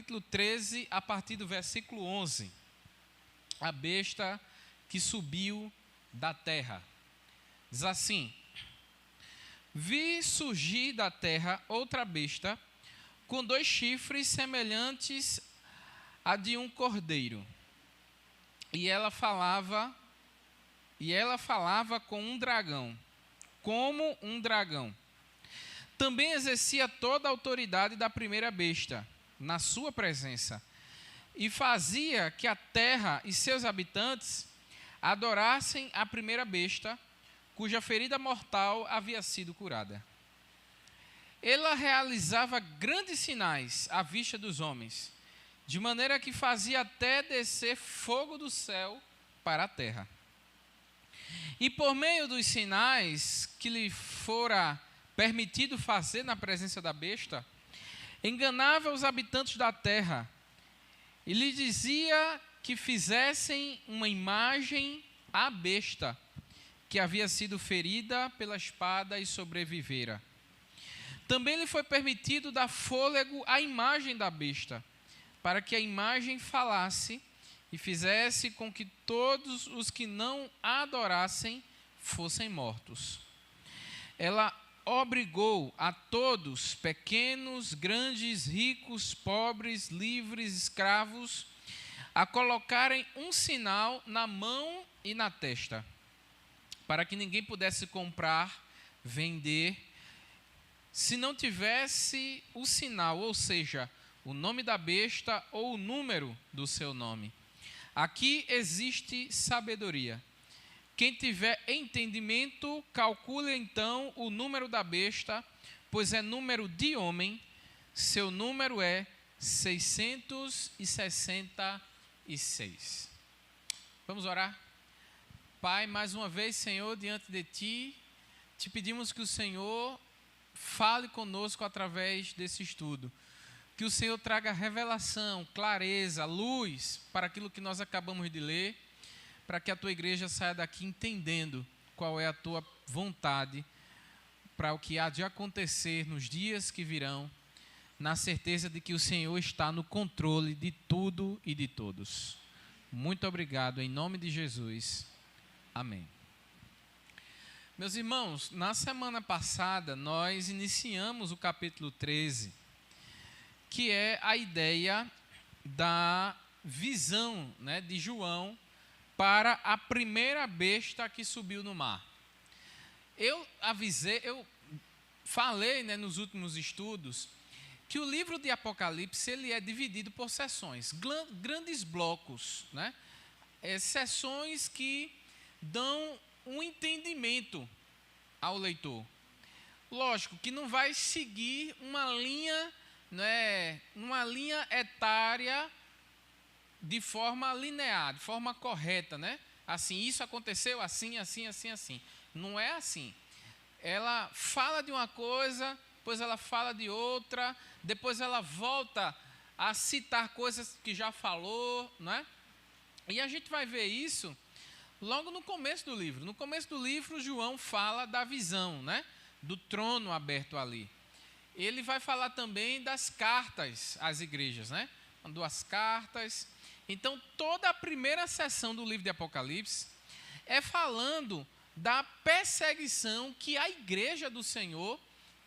capítulo 13, a partir do versículo 11. A besta que subiu da terra. Diz assim: Vi surgir da terra outra besta, com 2 chifres semelhantes a de um cordeiro. E ela falava com um dragão, como um dragão. Também exercia toda a autoridade da primeira besta, na sua presença, e fazia que a terra e seus habitantes adorassem a primeira besta, cuja ferida mortal havia sido curada. Ela realizava grandes sinais à vista dos homens, de maneira que fazia até descer fogo do céu para a terra. E por meio dos sinais que lhe fora permitido fazer na presença da besta, enganava os habitantes da terra e lhe dizia que fizessem uma imagem à besta, que havia sido ferida pela espada e sobrevivera. Também lhe foi permitido dar fôlego à imagem da besta, para que a imagem falasse e fizesse com que todos os que não a adorassem fossem mortos. Ela obrigou a todos, pequenos, grandes, ricos, pobres, livres, escravos, a colocarem um sinal na mão e na testa, para que ninguém pudesse comprar, vender, se não tivesse o sinal, ou seja, o nome da besta ou o número do seu nome. Aqui existe sabedoria. Quem tiver entendimento, calcule então o número da besta, pois é número de homem, seu número é 666. Vamos orar? Pai, mais uma vez, Senhor, diante de Ti, te pedimos que o Senhor fale conosco através desse estudo. Que o Senhor traga revelação, clareza, luz para aquilo que nós acabamos de ler, para que a Tua igreja saia daqui entendendo qual é a Tua vontade para o que há de acontecer nos dias que virão, na certeza de que o Senhor está no controle de tudo e de todos. Muito obrigado, em nome de Jesus. Amém. Meus irmãos, na semana passada nós iniciamos o capítulo 13, que é a ideia da visão, de João para a primeira besta que subiu no mar. Eu falei nos últimos estudos que o livro de Apocalipse ele é dividido por seções, grandes blocos, seções que dão um entendimento ao leitor. Lógico que não vai seguir uma linha etária de forma linear, de forma correta, Assim, isso aconteceu assim, assim, assim, assim. Não é assim. Ela fala de uma coisa, depois ela fala de outra, depois ela volta a citar coisas que já falou, E a gente vai ver isso logo no começo do livro. No começo do livro, João fala da visão, do trono aberto ali. Ele vai falar também das cartas às igrejas, Mandou as cartas. Então, toda a primeira seção do livro de Apocalipse é falando da perseguição que a igreja do Senhor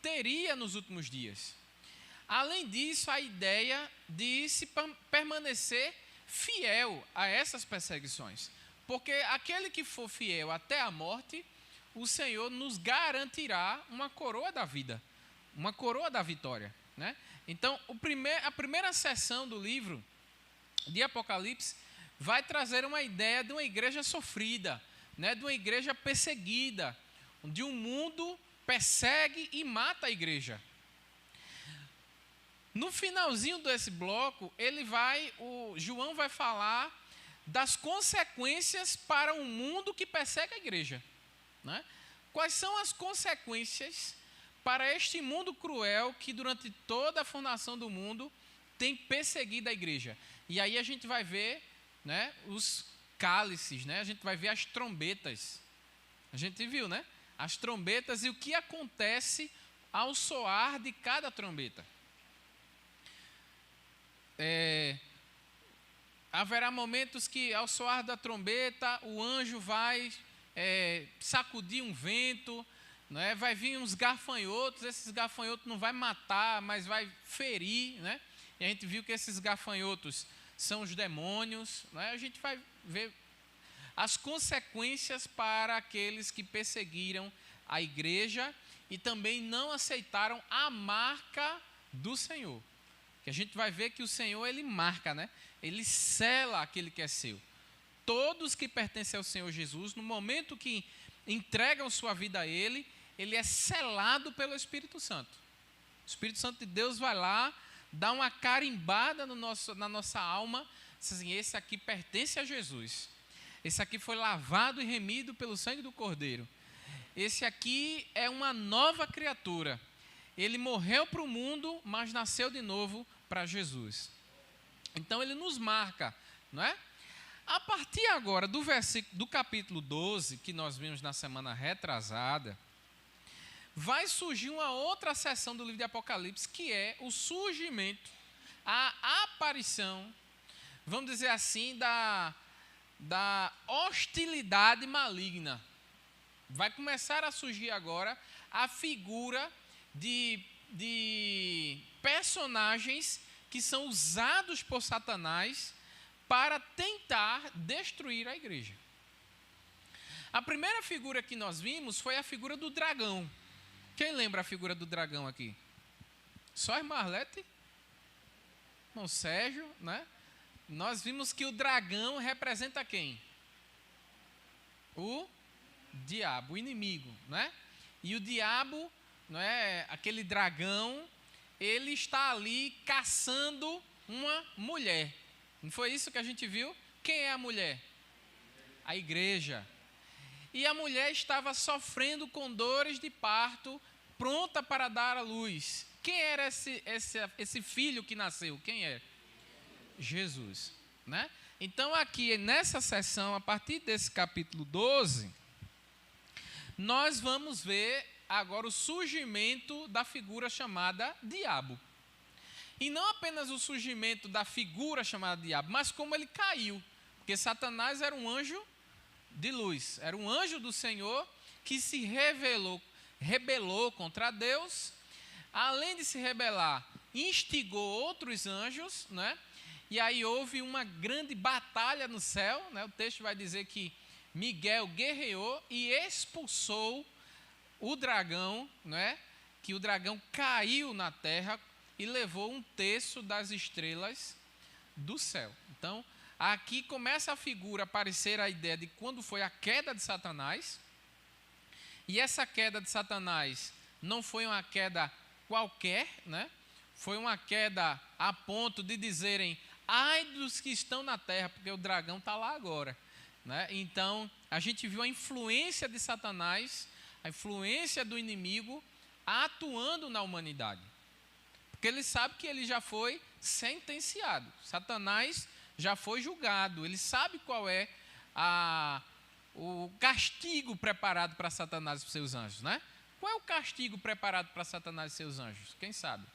teria nos últimos dias. Além disso, a ideia de se permanecer fiel a essas perseguições. Porque aquele que for fiel até a morte, o Senhor nos garantirá uma coroa da vida, uma coroa da vitória. Então, a primeira seção do livro de Apocalipse vai trazer uma ideia de uma igreja sofrida, de uma igreja perseguida, onde o mundo persegue e mata a igreja. No finalzinho desse bloco, João vai falar das consequências para um mundo que persegue a igreja. Quais são as consequências para este mundo cruel que durante toda a fundação do mundo tem perseguido a igreja? E aí a gente vai ver os cálices, a gente vai ver as trombetas. A gente viu, as trombetas e o que acontece ao soar de cada trombeta. haverá momentos que, ao soar da trombeta, o anjo vai sacudir um vento, né? Vai vir uns gafanhotos, esses gafanhotos não vai matar, mas vai ferir, né? E a gente viu que esses gafanhotos são os demônios, né? A gente vai ver as consequências para aqueles que perseguiram a igreja e também não aceitaram a marca do Senhor. Que a gente vai ver que o Senhor, ele marca, né? Ele sela aquele que é seu. Todos que pertencem ao Senhor Jesus, no momento que entregam sua vida a Ele, ele é selado pelo Espírito Santo. O Espírito Santo de Deus vai lá, dá uma carimbada na nossa alma, diz assim, esse aqui pertence a Jesus. Esse aqui foi lavado e remido pelo sangue do Cordeiro. Esse aqui é uma nova criatura. Ele morreu para o mundo, mas nasceu de novo para Jesus. Então ele nos marca, não é? A partir agora do capítulo 12, que nós vimos na semana retrasada, vai surgir uma outra seção do livro de Apocalipse, que é o surgimento, a aparição, vamos dizer assim, da hostilidade maligna. Vai começar a surgir agora a figura de personagens que são usados por Satanás para tentar destruir a igreja. A primeira figura que nós vimos foi a figura do dragão. Quem lembra a figura do dragão aqui? Só a irmã Arlete? Irmão Sérgio, né? Nós vimos que o dragão representa quem? O diabo, o inimigo, né? E o diabo, não é? Aquele dragão, ele está ali caçando uma mulher. Não foi isso que a gente viu? Quem é a mulher? A igreja. E a mulher estava sofrendo com dores de parto, pronta para dar à luz. Quem era esse filho que nasceu? Quem é? Jesus, né? Então aqui nessa sessão, a partir desse capítulo 12, nós vamos ver agora o surgimento da figura chamada diabo. E não apenas o surgimento da figura chamada diabo, mas como ele caiu. Porque Satanás era um anjo de luz, era um anjo do Senhor que se rebelou contra Deus. Além de se rebelar, instigou outros anjos, né? E aí houve uma grande batalha no céu, né? O texto vai dizer que Miguel guerreou e expulsou o dragão, né? Que o dragão caiu na terra e levou 1/3 das estrelas do céu. Então, aqui começa a figura, a aparecer a ideia de quando foi a queda de Satanás. E essa queda de Satanás não foi uma queda qualquer, né? Foi uma queda a ponto de dizerem, ai dos que estão na terra, porque o dragão está lá agora, né? Então, a gente viu a influência de Satanás, a influência do inimigo atuando na humanidade. Porque ele sabe que ele já foi sentenciado. Satanás já foi julgado. Ele sabe qual é o castigo preparado para Satanás e para seus anjos, né? Qual é o castigo preparado para Satanás e seus anjos? Quem sabe?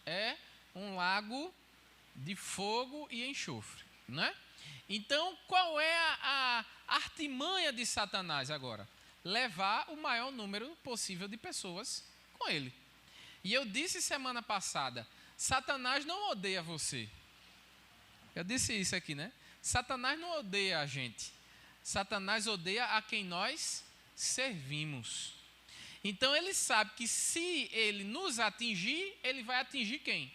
É um lago de fogo e enxofre, né? Então, qual é a artimanha de Satanás agora? Levar o maior número possível de pessoas com ele. E eu disse semana passada, Satanás não odeia você. Eu disse isso aqui, né? Satanás não odeia a gente. Satanás odeia a quem nós servimos. Então ele sabe que se ele nos atingir, ele vai atingir quem?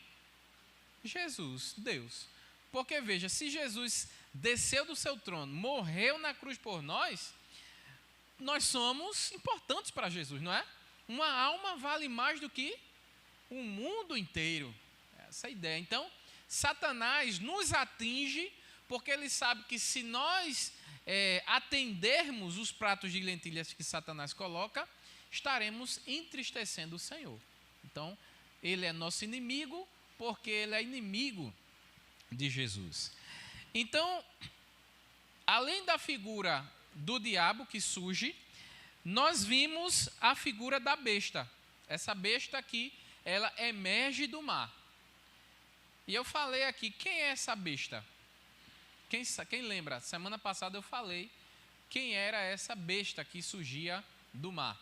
Jesus, Deus. Porque veja, se Jesus desceu do seu trono, morreu na cruz por nós, nós somos importantes para Jesus, não é? Uma alma vale mais do que o mundo inteiro. Essa é a ideia. Então, Satanás nos atinge porque ele sabe que se nós atendermos os pratos de lentilhas que Satanás coloca, estaremos entristecendo o Senhor. Então, ele é nosso inimigo porque ele é inimigo de Jesus. Então, além da figura do diabo que surge, nós vimos a figura da besta. Essa besta aqui, ela emerge do mar. E eu falei aqui, quem é essa besta? Quem lembra? Semana passada eu falei quem era essa besta que surgia do mar.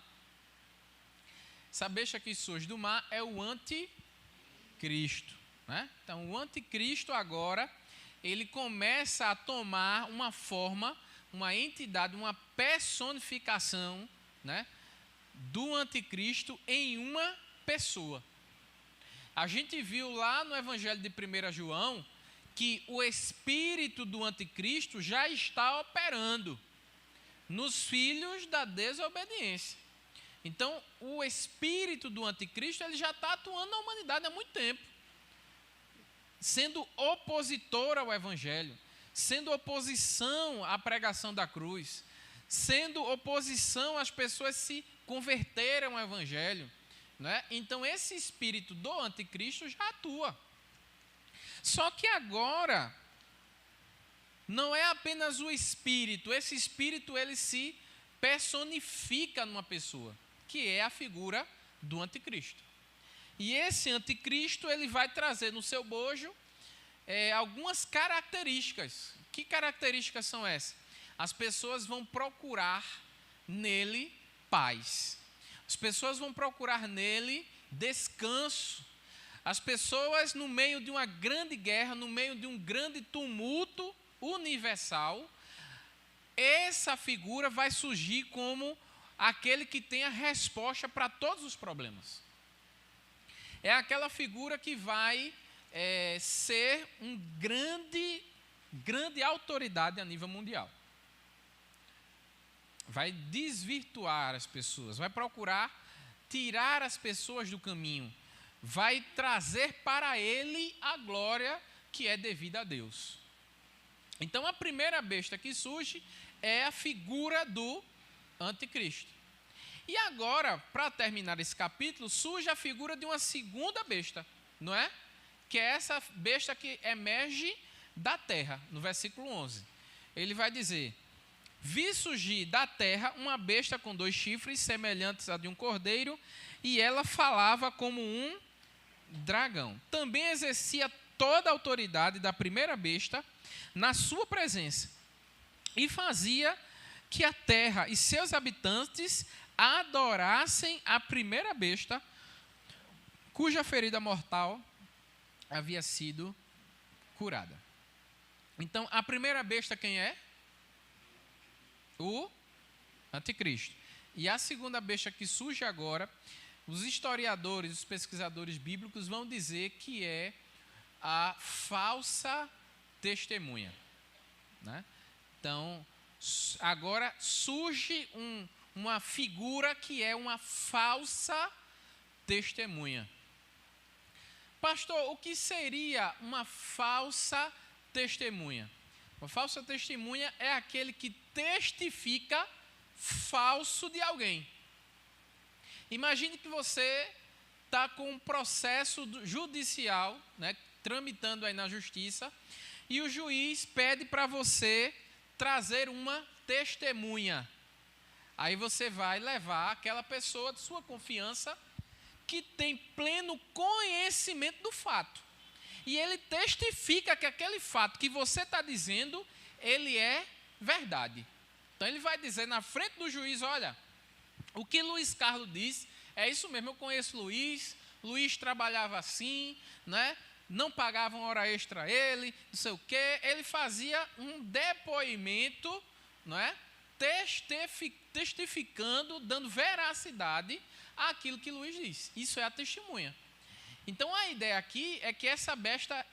Essa besta que surge do mar é o anticristo, né? Então, o anticristo agora, ele começa a tomar uma forma, uma entidade, uma personificação, né, do anticristo em uma pessoa. A gente viu lá no Evangelho de 1 João que o espírito do anticristo já está operando nos filhos da desobediência. Então, o espírito do anticristo ele já está atuando na humanidade há muito tempo, sendo opositor ao Evangelho, sendo oposição à pregação da cruz, sendo oposição às pessoas se converterem ao Evangelho, né? Então, esse espírito do anticristo já atua. Só que agora, não é apenas o espírito, esse espírito ele se personifica numa pessoa, que é a figura do anticristo. E esse anticristo ele vai trazer no seu bojo algumas características. Que características são essas? As pessoas vão procurar nele paz. As pessoas vão procurar nele descanso. As pessoas, no meio de uma grande guerra, no meio de um grande tumulto universal, essa figura vai surgir como aquele que tem a resposta para todos os problemas. É aquela figura que vai ser um grande autoridade a nível mundial. Vai desvirtuar as pessoas, vai procurar tirar as pessoas do caminho, vai trazer para ele a glória que é devida a Deus. Então, a primeira besta que surge é a figura do anticristo. E agora, para terminar esse capítulo, surge a figura de uma segunda besta, não é? Que é essa besta que emerge da terra, no versículo 11. Ele vai dizer: vi surgir da terra uma besta com 2 chifres, semelhantes a de um cordeiro, e ela falava como um dragão. Também exercia toda a autoridade da primeira besta na sua presença, e fazia que a terra e seus habitantes adorassem a primeira besta, cuja ferida mortal havia sido curada. Então, a primeira besta quem é? O anticristo. E a segunda besta que surge agora, os historiadores, os pesquisadores bíblicos vão dizer que é a falsa testemunha, né? Então, agora surge uma figura que é uma falsa testemunha. Pastor, o que seria uma falsa testemunha? Uma falsa testemunha é aquele que testifica falso de alguém. Imagine que você está com um processo judicial, né, tramitando aí na justiça, e o juiz pede para você trazer uma testemunha. Aí você vai levar aquela pessoa de sua confiança que tem pleno conhecimento do fato. E ele testifica que aquele fato que você está dizendo, ele é verdade. Então ele vai dizer na frente do juiz: olha, o que Luiz Carlos diz é isso mesmo, eu conheço Luiz trabalhava assim, né? Não pagavam hora extra a ele, não sei o quê. Ele fazia um depoimento, não é? Testificando, dando veracidade àquilo que Luiz disse. Isso é a testemunha. Então a ideia aqui é que essa besta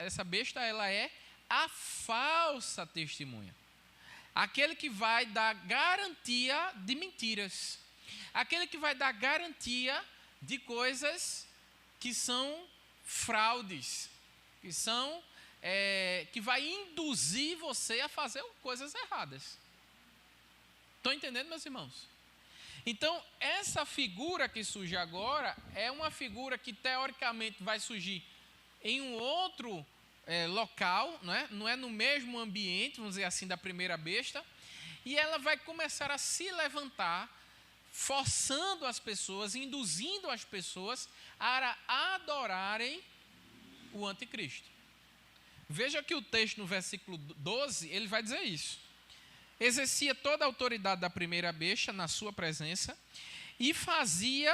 ela é a falsa testemunha. Aquele que vai dar garantia de mentiras. Aquele que vai dar garantia de coisas que são fraudes, que vai induzir você a fazer coisas erradas. Estão entendendo, meus irmãos? Então, essa figura que surge agora é uma figura que teoricamente vai surgir em um outro local, não é no mesmo ambiente, vamos dizer assim, da primeira besta, e ela vai começar a se levantar, forçando as pessoas, induzindo as pessoas a adorarem o anticristo. Veja que o texto no versículo 12, ele vai dizer isso. Exercia toda a autoridade da primeira besta na sua presença e fazia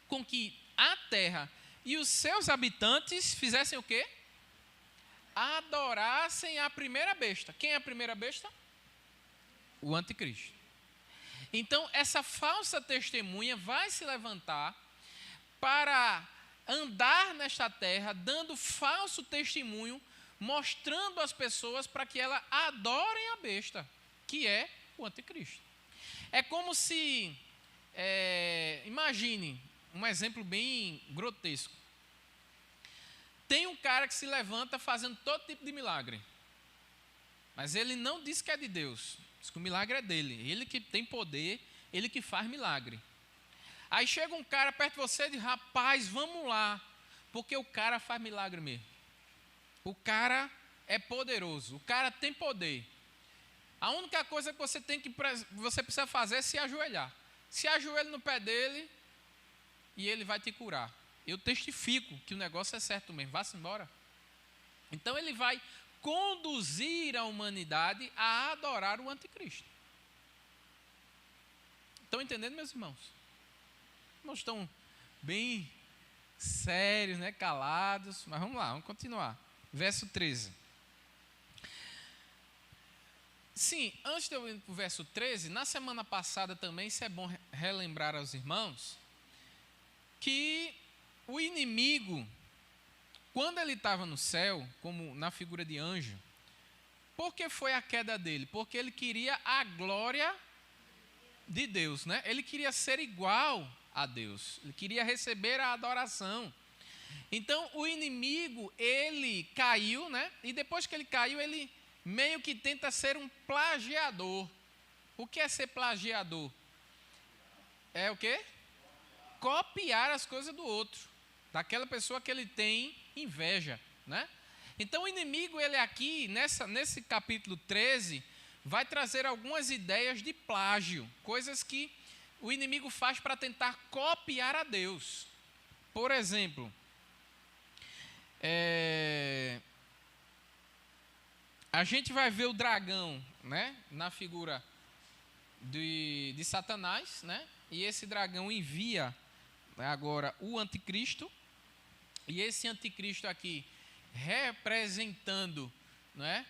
com que a terra e os seus habitantes fizessem o quê? Adorassem a primeira besta. Quem é a primeira besta? O anticristo. Então, essa falsa testemunha vai se levantar para andar nesta terra, dando falso testemunho, mostrando às pessoas para que elas adorem a besta, que é o anticristo. É como se, imagine, um exemplo bem grotesco. Tem um cara que se levanta fazendo todo tipo de milagre, mas ele não diz que é de Deus, diz que o milagre é dele, ele que tem poder, ele que faz milagre. Aí chega um cara perto de você e diz, rapaz, vamos lá, porque o cara faz milagre mesmo. O cara é poderoso, o cara tem poder. A única coisa que você precisa fazer é se ajoelhar. Se ajoelha no pé dele e ele vai te curar. Eu testifico que o negócio é certo mesmo, vá-se embora. Então ele vai conduzir a humanidade a adorar o anticristo. Estão entendendo, meus irmãos? Não estão bem sérios, né, calados, mas vamos lá, vamos continuar. Verso 13. Sim, antes de eu ir para o verso 13, na semana passada também, isso é bom relembrar aos irmãos, que o inimigo, quando ele estava no céu, como na figura de anjo, por que foi a queda dele? Porque ele queria a glória de Deus, né? Ele queria ser igual a Deus, ele queria receber a adoração. Então, o inimigo, ele caiu, né? E depois que ele caiu, ele meio que tenta ser um plagiador. O que é ser plagiador? É o quê? Copiar as coisas do outro, daquela pessoa que ele tem inveja, né? Então, o inimigo, ele aqui, nesse capítulo 13, vai trazer algumas ideias de plágio, coisas que o inimigo faz para tentar copiar a Deus. Por exemplo, a gente vai ver o dragão, né, na figura de Satanás, né, e esse dragão envia agora o anticristo, e esse anticristo aqui representando, né,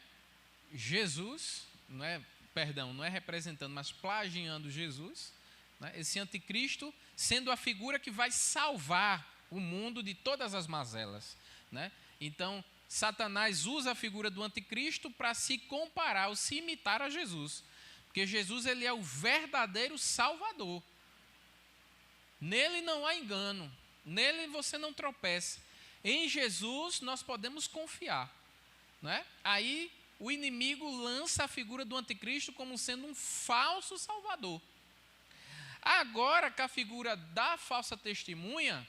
Jesus, não é representando, mas plagiando Jesus, né, esse anticristo sendo a figura que vai salvar o mundo de todas as mazelas, né? Então, Satanás usa a figura do anticristo para se comparar ou se imitar a Jesus, porque Jesus, ele é o verdadeiro Salvador. Nele não há engano, nele você não tropeça. Em Jesus nós podemos confiar, né? Aí o inimigo lança a figura do anticristo como sendo um falso salvador. Agora, com a figura da falsa testemunha,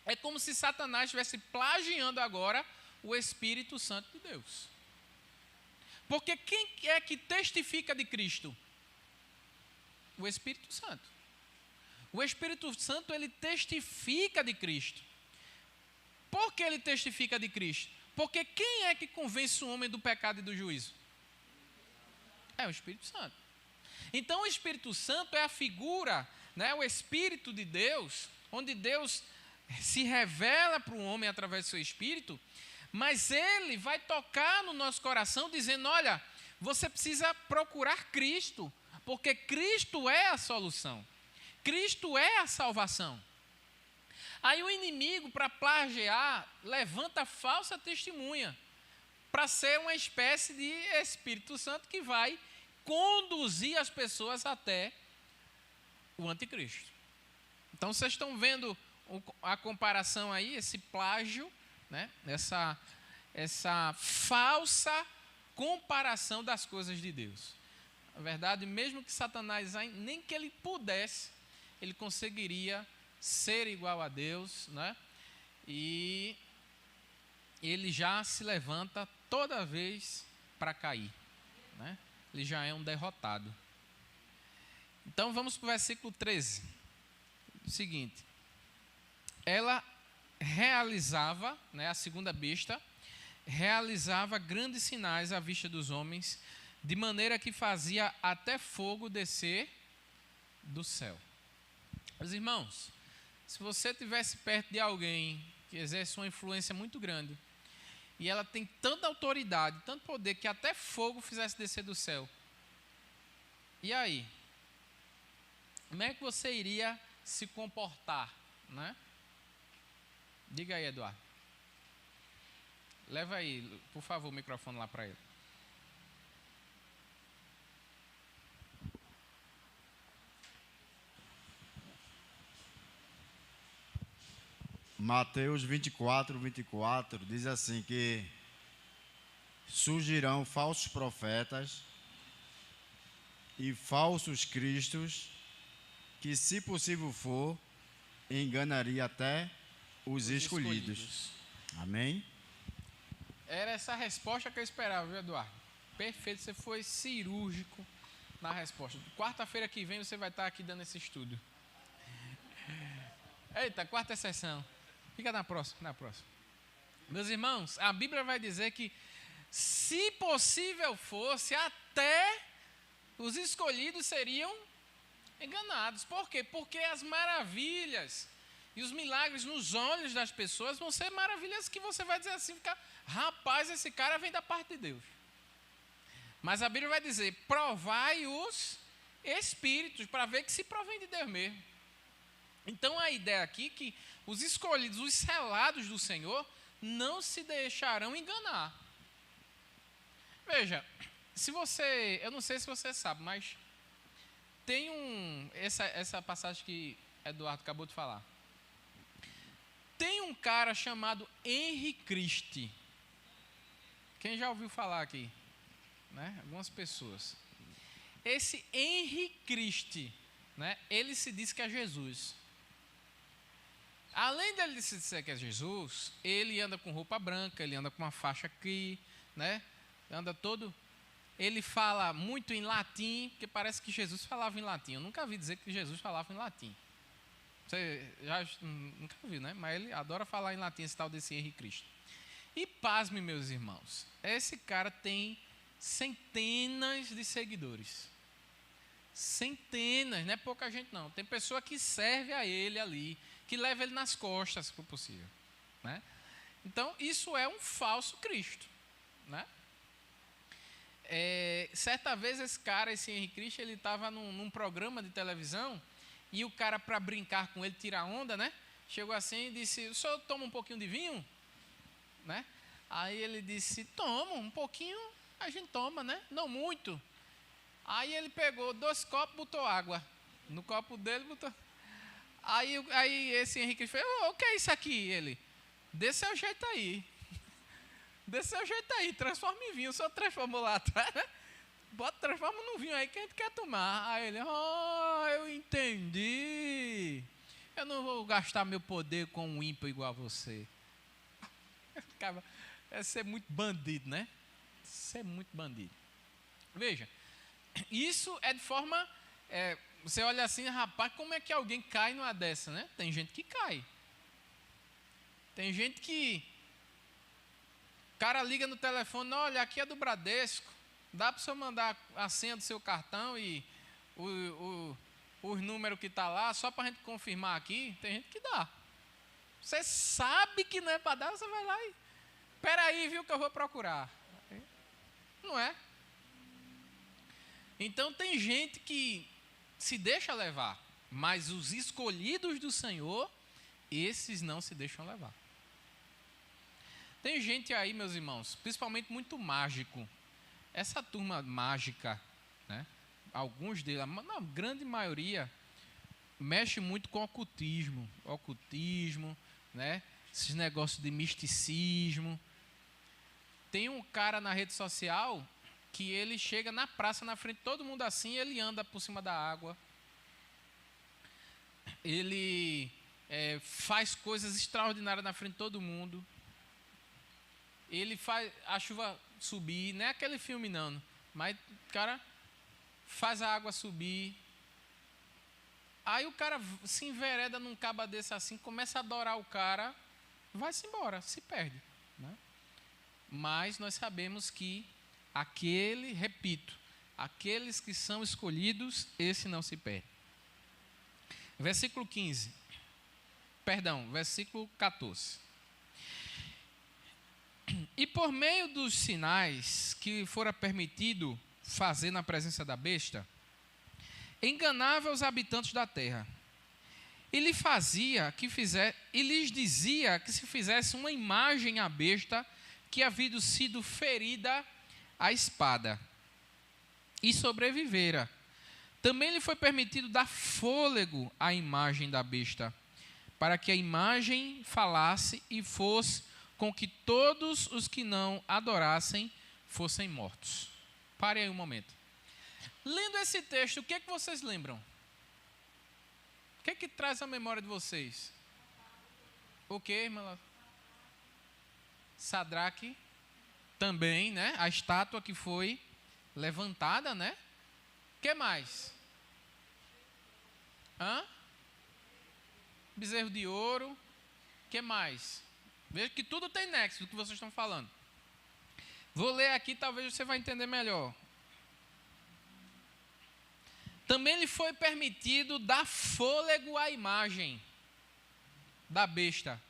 é como se Satanás estivesse plagiando agora o Espírito Santo de Deus. Porque quem é que testifica de Cristo? O Espírito Santo. O Espírito Santo, ele testifica de Cristo. Por que ele testifica de Cristo? Porque quem é que convence o homem do pecado e do juízo? É o Espírito Santo. Então, o Espírito Santo é a figura, né, o Espírito de Deus, onde Deus se revela para o homem através do seu Espírito, mas ele vai tocar no nosso coração dizendo, olha, você precisa procurar Cristo, porque Cristo é a solução, Cristo é a salvação. Aí o inimigo, para plagiar, levanta falsa testemunha, para ser uma espécie de Espírito Santo que vai conduzir as pessoas até o anticristo. Então, vocês estão vendo a comparação aí, esse plágio, né? Essa falsa comparação das coisas de Deus. Na verdade, mesmo que Satanás, nem que ele pudesse, ele conseguiria ser igual a Deus, né? E ele já se levanta toda vez para cair, né? Ele já é um derrotado. Então vamos para o versículo 13. O seguinte: ela realizava, né, a segunda besta, realizava grandes sinais à vista dos homens, de maneira que fazia até fogo descer do céu. Meus irmãos, se você estivesse perto de alguém que exerce uma influência muito grande, e ela tem tanta autoridade, tanto poder, que até fogo fizesse descer do céu, e aí? Como é que você iria se comportar, né? Diga aí, Eduardo. Leva aí, por favor, o microfone lá para ele. Mateus 24 diz assim que surgirão falsos profetas e falsos cristos, que, se possível for, enganaria até os escolhidos. Amém? Era essa a resposta que eu esperava, viu, Eduardo? Perfeito, você foi cirúrgico na resposta. Quarta-feira que vem você vai estar aqui dando esse estudo. Eita, quarta sessão. Fica na próxima, Meus irmãos, a Bíblia vai dizer que, se possível fosse, até os escolhidos seriam enganados. Por quê? Porque as maravilhas e os milagres nos olhos das pessoas vão ser maravilhas que você vai dizer assim, rapaz, esse cara vem da parte de Deus. Mas a Bíblia vai dizer, provai os espíritos, para ver que se provém de Deus mesmo. Então a ideia aqui é que os escolhidos, os selados do Senhor, não se deixarão enganar. Veja, eu não sei se você sabe, mas tem essa passagem que Eduardo acabou de falar. Tem um cara chamado Henri Christie. Quem já ouviu falar aqui? Né? Algumas pessoas. Esse Henri Christie, né? Ele se diz que é Jesus. Além dele se dizer que é Jesus, ele anda com roupa branca, ele anda com uma faixa aqui, né? Anda todo... Ele fala muito em latim, porque parece que Jesus falava em latim. Eu nunca vi dizer que Jesus falava em latim. Você já nunca viu, né? Mas ele adora falar em latim, esse tal desse Henri Christie. E pasme, meus irmãos, esse cara tem centenas de seguidores. Centenas, não é pouca gente não. Tem pessoa que serve a ele ali, que leva ele nas costas, se for possível, né? Então, isso é um falso Cristo, né? Certa vez esse Henri Christie, ele estava num programa de televisão, e o cara, para brincar com ele, tirar onda, né? Chegou assim e disse, o senhor toma um pouquinho de vinho? Né? Aí ele disse, toma, um pouquinho a gente toma, né? Não muito. Aí ele pegou 2 copos e botou água. No copo dele botou... Aí esse Henri Christie fez, o que é isso aqui? Ele, desse é o jeito aí. Desse é o jeito aí, transforma em vinho. O senhor transformou lá atrás, né? Transforma num vinho aí que a gente quer tomar. Aí ele, eu entendi. Eu não vou gastar meu poder com um ímpio igual a você. É ser muito bandido, né? Ser muito bandido. Veja, isso é de forma... você olha assim, rapaz, como é que alguém cai numa dessa, né? Tem gente que cai. Tem gente que... O cara liga no telefone, olha, aqui é do Bradesco. Dá para o senhor mandar a senha do seu cartão e os números que está lá, só para a gente confirmar aqui? Tem gente que dá. Você sabe que não é para dar, você vai lá e... Espera aí, viu, que eu vou procurar. Não é? Então tem gente que se deixa levar, mas os escolhidos do Senhor, esses não se deixam levar. Tem gente aí, meus irmãos, principalmente muito mágico. Essa turma mágica, né? Alguns deles, na grande maioria, mexe muito com ocultismo, né? Esses negócios de misticismo. Tem um cara na rede social que ele chega na praça, na frente de todo mundo assim, ele anda por cima da água. Ele faz coisas extraordinárias na frente de todo mundo. Ele faz a chuva subir, não é aquele filme não, mas o cara faz a água subir. Aí o cara se envereda num caba desse assim, começa a adorar o cara, vai-se embora, se perde, né? mas nós sabemos que repito, aqueles que são escolhidos, esse não se perde. Versículo 14. E por meio dos sinais que fora permitido fazer na presença da besta, enganava os habitantes da terra. E lhes dizia que se fizesse uma imagem à besta que havia sido ferida à espada e sobrevivera. Também lhe foi permitido dar fôlego à imagem da besta, para que a imagem falasse e fosse com que todos os que não adorassem fossem mortos. Pare aí um momento. Lendo esse texto, o que é que vocês lembram? O que é que traz à memória de vocês? O que, irmã? Sadraque, também, né? A estátua que foi levantada, né? O que mais? Bezerro de ouro. O que mais? Veja que tudo tem nexo do que vocês estão falando. Vou ler aqui, talvez você vai entender melhor. Também lhe foi permitido dar fôlego à imagem da besta.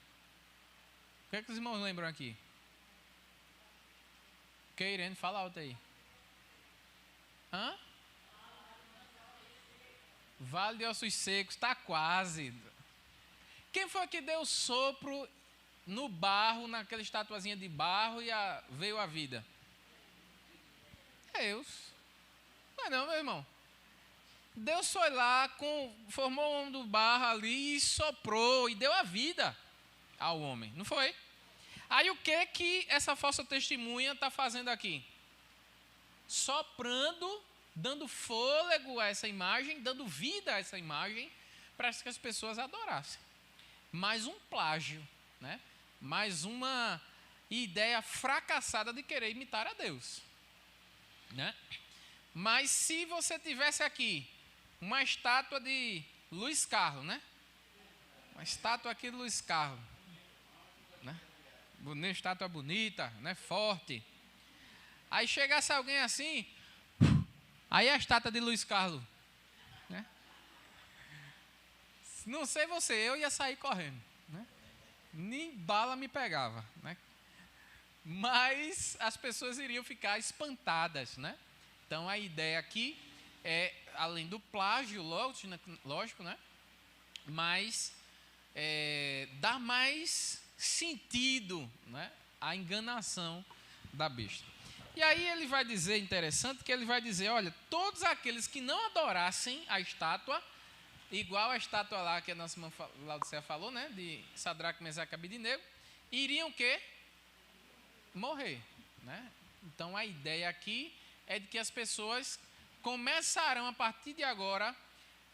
O que é que os irmãos lembram aqui? O que, Irene? Fala alto aí. Vale de Ossos Secos, está quase. Quem foi que deu sopro no barro, naquela estatuazinha de barro, e veio a vida? Deus. Não é não, meu irmão? Deus foi lá, formou o homem do barro ali e soprou e deu a vida ao homem, não foi? Aí o que essa falsa testemunha está fazendo aqui? Soprando, dando fôlego a essa imagem, dando vida a essa imagem, para que as pessoas adorassem. Mais um plágio, né? Mais uma ideia fracassada de querer imitar a Deus, né? Mas se você tivesse aqui uma estátua de Luiz Carlos, né? Uma estátua aqui de Luiz Carlos, né? Estátua bonita, né? Forte. Aí chegasse alguém assim, aí a estátua de Luiz Carlos, né? Não sei você, eu ia sair correndo, né? Nem bala me pegava, né? Mas as pessoas iriam ficar espantadas, né? Então a ideia aqui é, além do plágio, lógico, né? Mas dá mais sentido, né, à enganação da besta. E aí ele vai dizer, interessante, que ele vai dizer, olha, todos aqueles que não adorassem a estátua, igual a estátua lá que a nossa irmã Laodicea falou, né, de Sadraque, Mesaque e Abednego, iriam o quê? Morrer, né? Então a ideia aqui é de que as pessoas começarão a partir de agora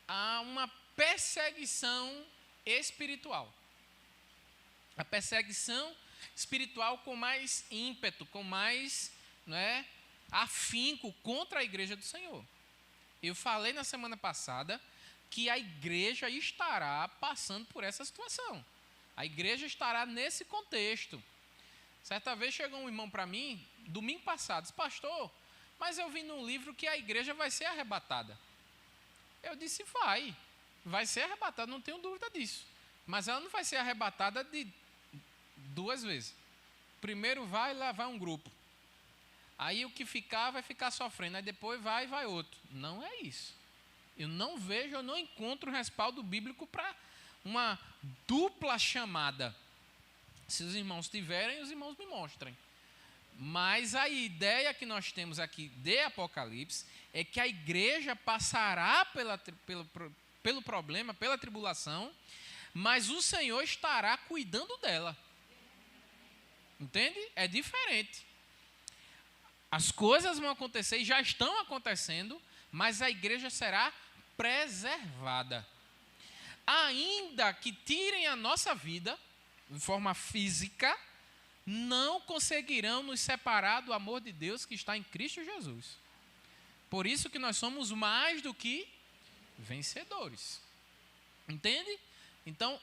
a uma perseguição espiritual. A perseguição espiritual com mais ímpeto, com mais, né, afinco contra a igreja do Senhor. Eu falei na semana passada que a igreja estará passando por essa situação. A igreja estará nesse contexto. Certa vez chegou um irmão para mim, domingo passado, disse, pastor, mas eu vi num livro que a igreja vai ser arrebatada. Eu disse, vai ser arrebatada, não tenho dúvida disso. Mas ela não vai ser arrebatada de 2 vezes. Primeiro lá vai um grupo. Aí o que ficar, vai ficar sofrendo. Aí depois vai outro. Não é isso. Eu não encontro respaldo bíblico para uma dupla chamada. Se os irmãos tiverem, os irmãos me mostrem. Mas a ideia que nós temos aqui de Apocalipse é que a igreja passará pelo problema, pela tribulação, mas o Senhor estará cuidando dela. Entende? É diferente. As coisas vão acontecer e já estão acontecendo, mas a igreja será preservada. Ainda que tirem a nossa vida de forma física, não conseguirão nos separar do amor de Deus que está em Cristo Jesus. Por isso que nós somos mais do que vencedores. Entende? Então,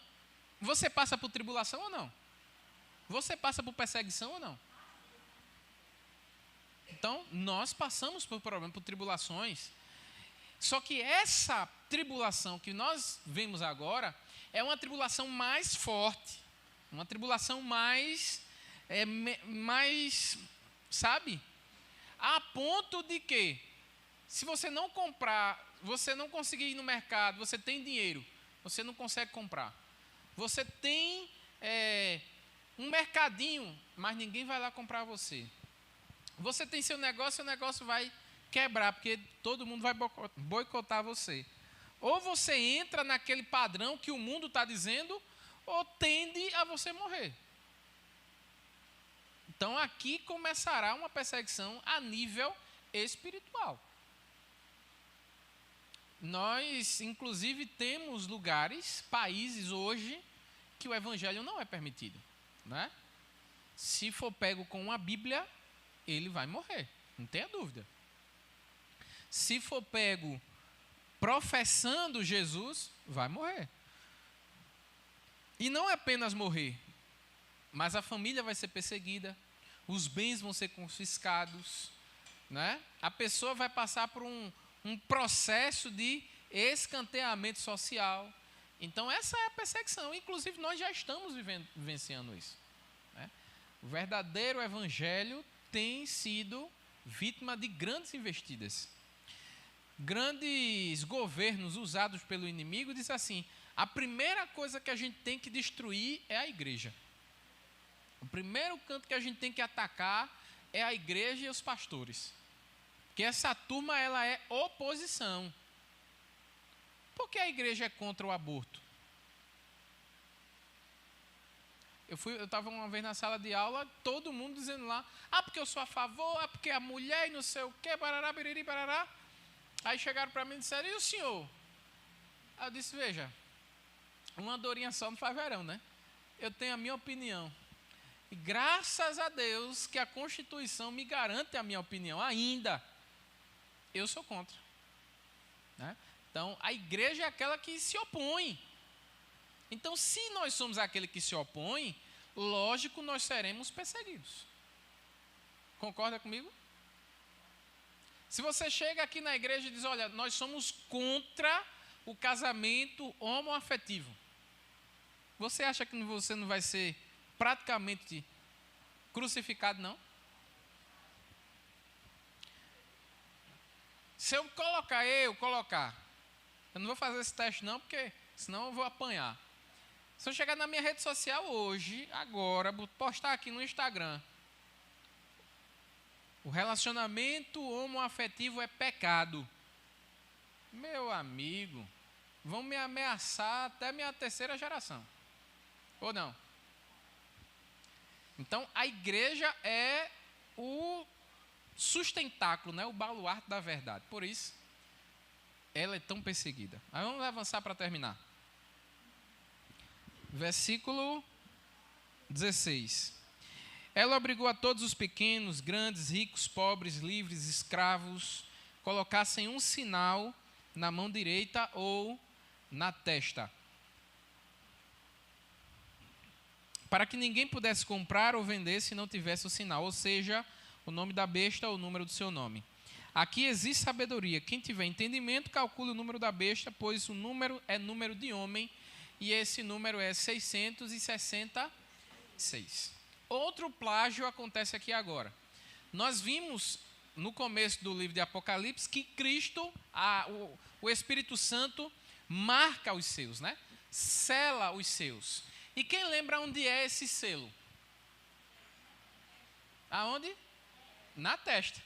você passa por tribulação ou não? Você passa por perseguição ou não? Então, nós passamos por problemas, por tribulações. Só que essa tribulação que nós vemos agora é uma tribulação mais forte, uma tribulação mais, sabe? A ponto de que, se você não comprar, você não conseguir ir no mercado, você tem dinheiro, você não consegue comprar. Você tem um mercadinho, mas ninguém vai lá comprar você. Você tem seu negócio vai quebrar, porque todo mundo vai boicotar você. Ou você entra naquele padrão que o mundo está dizendo, ou tende a você morrer. Então aqui começará uma perseguição a nível espiritual. Nós, inclusive, temos lugares, países hoje, que o evangelho não é permitido, né? Se for pego com uma Bíblia, ele vai morrer, não tenha dúvida. Se for pego professando Jesus, vai morrer. E não é apenas morrer, mas a família vai ser perseguida, os bens vão ser confiscados, né? A pessoa vai passar por um processo de escanteamento social. Então, essa é a perseguição. Inclusive, nós já estamos vivenciando isso, né? O verdadeiro evangelho tem sido vítima de grandes investidas. Grandes governos usados pelo inimigo dizem assim: a primeira coisa que a gente tem que destruir é a igreja. O primeiro canto que a gente tem que atacar é a igreja e os pastores. Porque essa turma, ela é oposição. Por que a igreja é contra o aborto? Eu estava uma vez na sala de aula, todo mundo dizendo lá: porque eu sou a favor, porque a mulher e não sei o quê, barará, biriri, barará. Aí chegaram para mim e disseram: e o senhor? Aí eu disse: veja, uma dorinha só não faz verão, né? Eu tenho a minha opinião. E graças a Deus que a Constituição me garante a minha opinião ainda. Eu sou contra, né? Então, a igreja é aquela que se opõe. Então, se nós somos aquele que se opõe, lógico, nós seremos perseguidos. Concorda comigo? Se você chega aqui na igreja e diz: olha, nós somos contra o casamento homoafetivo, você acha que você não vai ser praticamente crucificado, não? Se eu colocar, eu não vou fazer esse teste não, porque senão eu vou apanhar. Se eu chegar na minha rede social hoje, agora, postar aqui no Instagram: o relacionamento homoafetivo é pecado. Meu amigo, vão me ameaçar até minha terceira geração. Ou não? Então, a igreja é o sustentáculo, né? O baluarte da verdade. Por isso, ela é tão perseguida. Aí vamos avançar para terminar. Versículo 16. Ela obrigou a todos os pequenos, grandes, ricos, pobres, livres, escravos, colocassem um sinal na mão direita ou na testa, para que ninguém pudesse comprar ou vender se não tivesse o sinal, ou seja, o nome da besta ou o número do seu nome. Aqui existe sabedoria. Quem tiver entendimento, calcule o número da besta, pois o número é número de homem, e esse número é 666. Outro plágio acontece aqui agora. Nós vimos no começo do livro de Apocalipse que Cristo, o Espírito Santo, marca os seus, né? Sela os seus. E quem lembra onde é esse selo? Aonde? Na testa.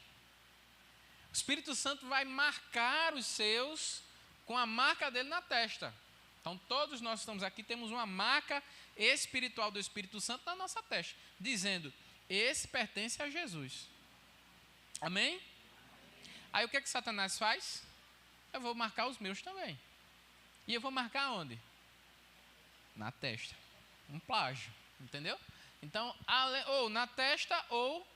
O Espírito Santo vai marcar os seus com a marca dele na testa. Então, todos nós estamos aqui, temos uma marca espiritual do Espírito Santo na nossa testa, dizendo: esse pertence a Jesus. Amém? Aí o que Satanás faz? Eu vou marcar os meus também. E eu vou marcar onde? Na testa. Um plágio, entendeu? Então, ou na testa ou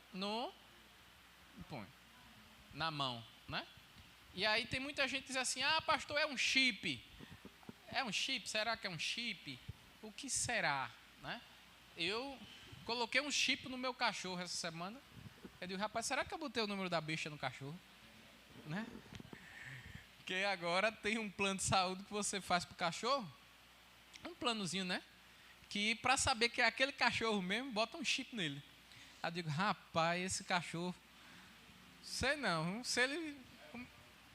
na mão, né? E aí tem muita gente que diz assim: pastor, é um chip. É um chip? Será que é um chip? O que será, né? Eu coloquei um chip no meu cachorro essa semana. Eu digo, rapaz, será que eu botei o número da besta no cachorro? Né? Porque agora tem um plano de saúde que você faz pro cachorro. Um planozinho, né? Que para saber que é aquele cachorro mesmo, bota um chip nele. Aí eu digo, rapaz, esse cachorro, sei não sei ele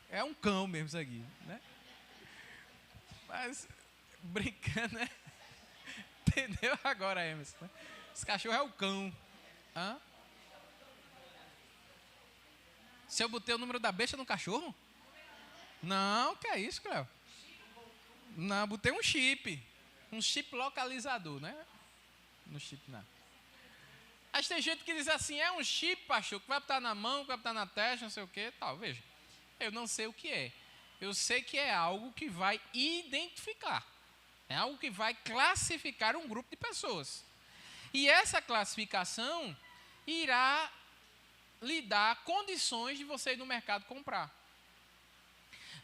é um cão mesmo isso aqui, né? Mas, brincando, né? Entendeu agora, Emerson? Né? Esse cachorro é o cão. Hã? Se eu botei o número da besta no cachorro? Não, que é isso, Cléo? Não, botei um chip localizador, né? No chip, não. Mas tem gente que diz assim, é um chip, pastor, que vai botar na mão, que vai botar na testa, não sei o quê, tal. Veja, eu não sei o que é. Eu sei que é algo que vai identificar. É algo que vai classificar um grupo de pessoas. E essa classificação irá lhe dar condições de você ir no mercado comprar.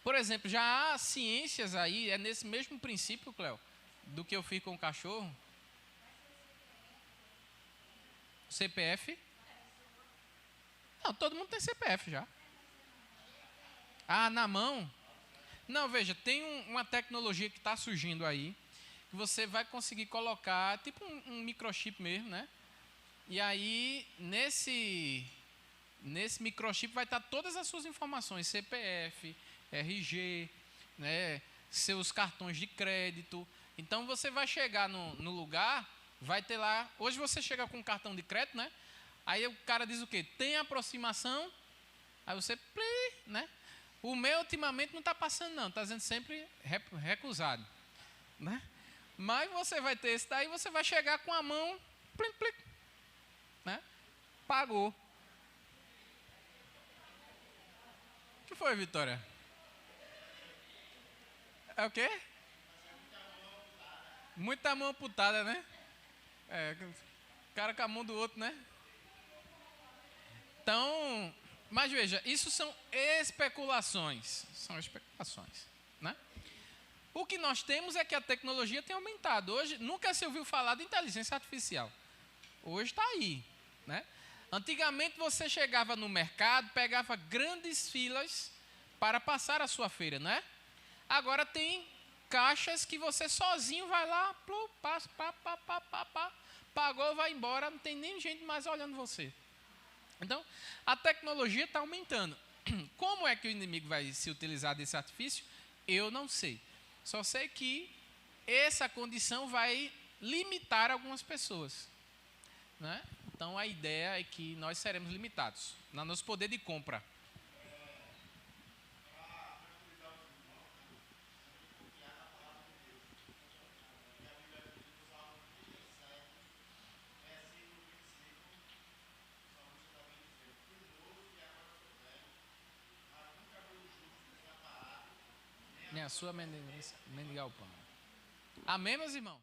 Por exemplo, já há ciências aí, é nesse mesmo princípio, Cléo, do que eu fiz com o cachorro. CPF? Não, todo mundo tem CPF já. Ah, na mão? Não, veja, tem uma tecnologia que está surgindo aí, que você vai conseguir colocar, tipo um microchip mesmo, né? E aí, nesse microchip vai estar todas as suas informações, CPF, RG, né, seus cartões de crédito. Então, você vai chegar no lugar, vai ter lá... Hoje você chega com um cartão de crédito, né? Aí o cara diz o quê? Tem aproximação, aí você... né? O meu, ultimamente, não está passando, não. Está dizendo sempre recusado. Né? Mas você vai ter esse daí, você vai chegar com a mão... Plim, plim, né? Pagou. O que foi, Vitória? É o quê? Muita mão amputada, né? É, o cara com a mão do outro, né? Então, mas veja, isso são especulações. São especulações, né? O que nós temos é que a tecnologia tem aumentado. Hoje, nunca se ouviu falar de inteligência artificial. Hoje está aí, né? Antigamente você chegava no mercado, pegava grandes filas para passar a sua feira, né? Agora tem caixas que você sozinho vai lá, passa, pagou, vai embora, não tem nem gente mais olhando você. Então, a tecnologia está aumentando. Como é que o inimigo vai se utilizar desse artifício? Eu não sei. Só sei que essa condição vai limitar algumas pessoas, né? Então, a ideia é que nós seremos limitados no nosso poder de compra. Nem a sua mendigar o pão. Amém, meus irmãos?